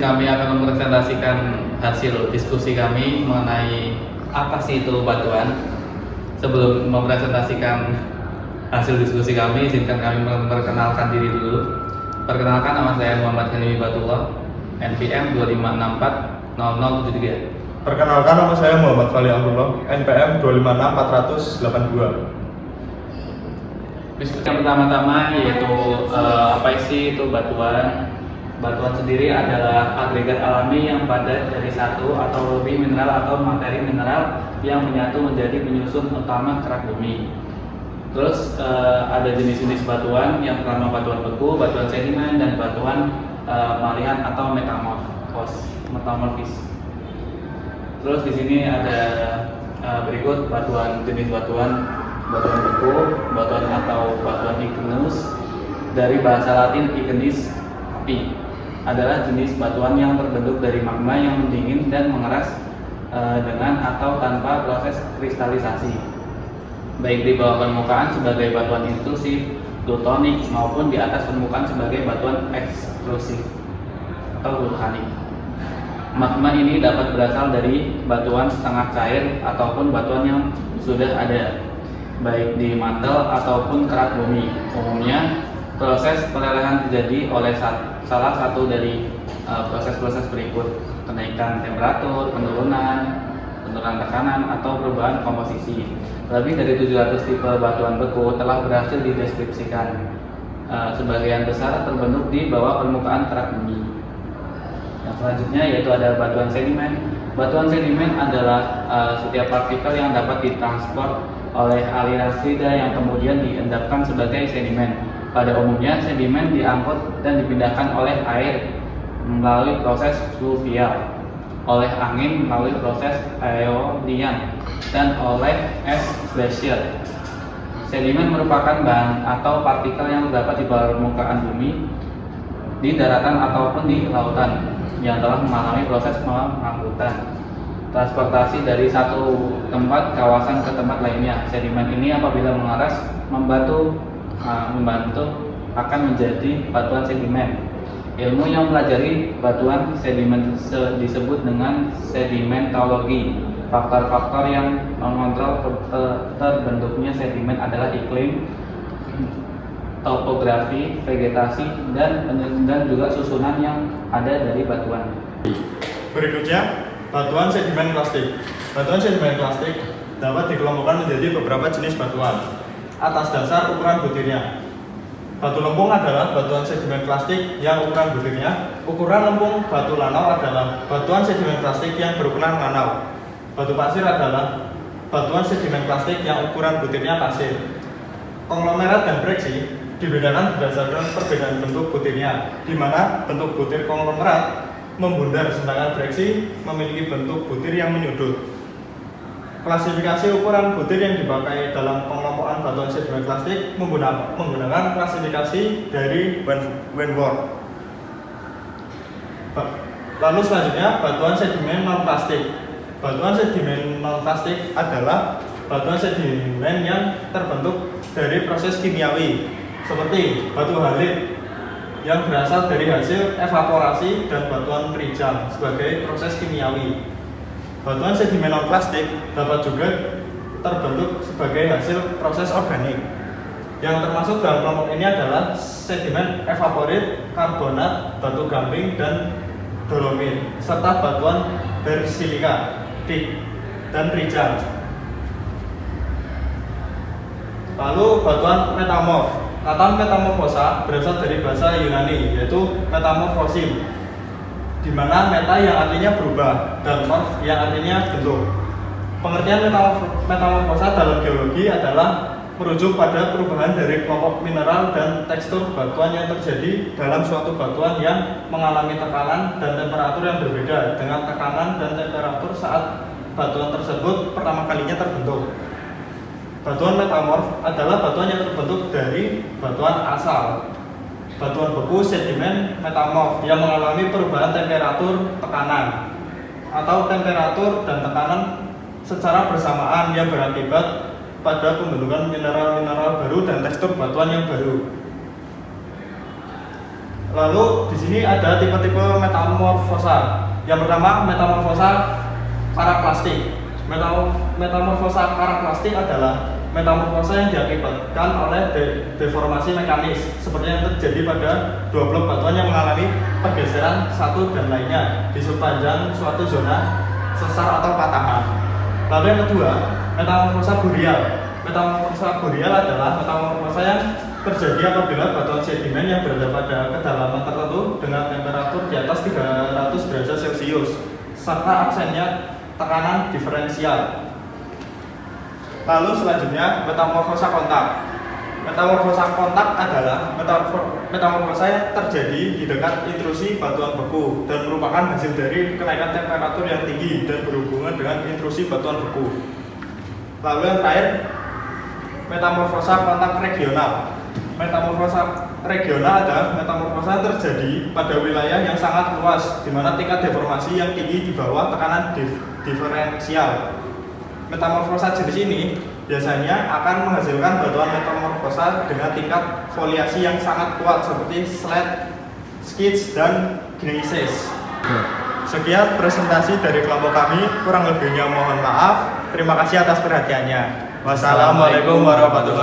kami akan mempresentasikan hasil diskusi kami mengenai apa sih itu batuan. Sebelum mempresentasikan hasil diskusi kami, izinkan kami memperkenalkan diri dulu. Perkenalkan, nama saya Muhammad Hanimi Batullah, NPM 25640073. Perkenalkan, nama saya Muhammad Fali Abdullah, NPM 256482. Diskusi yang pertama-tama yaitu apa sih itu batuan. Batuan sendiri adalah agregat alami yang padat dari satu atau lebih mineral atau materi mineral yang menyatu menjadi penyusun utama kerak bumi. Terus ada jenis-jenis batuan, yang pertama batuan beku, batuan sedimen, dan batuan malian atau metamorfis. Terus di sini ada berikut jenis batuan beku, batuan atau batuan igneous, dari bahasa Latin ignis, api, adalah jenis batuan yang terbentuk dari magma yang mendingin dan mengeras dengan atau tanpa proses kristalisasi, baik di bawah permukaan sebagai batuan intrusif, plutonik, maupun di atas permukaan sebagai batuan ekstrusif atau vulkanik. Magma ini dapat berasal dari batuan setengah cair ataupun batuan yang sudah ada, baik di mantel ataupun kerak bumi. Umumnya, proses pelelehan terjadi oleh salah satu dari proses-proses berikut: kenaikan temperatur, penurunan tekanan, atau perubahan komposisi. Lebih dari 700 tipe batuan beku telah berhasil dideskripsikan. Sebagian besar terbentuk di bawah permukaan kerak bumi. Yang selanjutnya yaitu ada batuan sedimen. Batuan sedimen adalah setiap partikel yang dapat ditransport oleh aliran fluida yang kemudian diendapkan sebagai sedimen. Pada umumnya, sedimen diangkut dan dipindahkan oleh air melalui proses fluvial, oleh angin melalui proses aeolian, dan oleh es glasier. Sedimen merupakan bahan atau partikel yang terdapat di bawah permukaan bumi, di daratan ataupun di lautan, yang telah mengalami proses pengangkutan, transportasi dari satu tempat kawasan ke tempat lainnya. Sedimen ini apabila mengeras membantu akan menjadi batuan sedimen. Ilmu yang mempelajari batuan sedimen disebut dengan sedimentologi. Faktor-faktor yang mengontrol terbentuknya sedimen adalah iklim, topografi, vegetasi, dan juga susunan yang ada dari batuan. Berikutnya, batuan sedimen klastik. Batuan sedimen klastik dapat dikelompokkan menjadi beberapa jenis batuan atas dasar ukuran butirnya. Batu lempung adalah batuan sedimen plastik yang ukuran butirnya. Ukuran lempung batu lanau adalah batuan sedimen plastik yang berukuran lanau. Batu pasir adalah batuan sedimen plastik yang ukuran butirnya pasir. Konglomerat dan breksi dibedakan berdasarkan perbedaan bentuk butirnya, di mana bentuk butir konglomerat membundar sedangkan breksi memiliki bentuk butir yang menyudut. Klasifikasi ukuran butir yang dipakai dalam pengelompokan batuan sedimen plastik menggunakan klasifikasi dari Wentworth. Lalu selanjutnya, batuan sedimen non plastik. Batuan sedimen non plastik adalah batuan sedimen yang terbentuk dari proses kimiawi, seperti batu halit yang berasal dari hasil evaporasi dan batuan perijam sebagai proses kimiawi. Batuan sedimen non plastik dapat juga terbentuk sebagai hasil proses organik. Yang termasuk dalam kelompok ini adalah sedimen evaporit, karbonat, batu gamping, dan dolomit, serta batuan bersilika, dan perijam. Lalu batuan metamorf. Kata metamorfosa berasal dari bahasa Yunani, yaitu metamorfosim, di mana meta yang artinya berubah dan morf yang artinya bentuk. Pengertian metamorfosa dalam geologi adalah merujuk pada perubahan dari kelompok mineral dan tekstur batuan yang terjadi dalam suatu batuan yang mengalami tekanan dan temperatur yang berbeda dengan tekanan dan temperatur saat batuan tersebut pertama kalinya terbentuk. Batuan metamorf adalah batuan yang terbentuk dari batuan asal. Batuan beku sedimen metamorf yang mengalami perubahan temperatur tekanan atau temperatur dan tekanan secara bersamaan yang berakibat pada pembentukan mineral-mineral baru dan tekstur batuan yang baru. Lalu di sini ada tipe-tipe metamorfosa. Yang pertama, metamorfosa karaklastik. Metamorfosa karaklastik adalah metamorfosa yang diakibatkan oleh deformasi mekanis, seperti yang terjadi pada dua blok batuan yang mengalami pergeseran satu dan lainnya di sepanjang suatu zona sesar atau patahan. Lalu yang kedua, metamorfosa boreal. Metamorfosa boreal adalah metamorfosa yang terjadi apabila batuan sedimen yang berada pada kedalaman tertentu dengan temperatur di atas 300 derajat Celcius serta absennya tekanan diferensial. Lalu selanjutnya, metamorfosa kontak. Metamorfosa kontak adalah metamorfosa yang terjadi di dekat intrusi batuan beku dan merupakan hasil dari kenaikan temperatur yang tinggi dan berhubungan dengan intrusi batuan beku. Lalu yang terakhir, metamorfosa kontak regional. Metamorfosa regional adalah metamorfosa yang terjadi pada wilayah yang sangat luas, di mana tingkat deformasi yang tinggi di bawah tekanan diferensial. Metamorfosa jenis ini biasanya akan menghasilkan batuan metamorfosa dengan tingkat foliasi yang sangat kuat seperti slate, skids, dan gneisses. Sekian presentasi dari kelompok kami, kurang lebihnya mohon maaf. Terima kasih atas perhatiannya. Wassalamualaikum warahmatullahi wabarakatuh.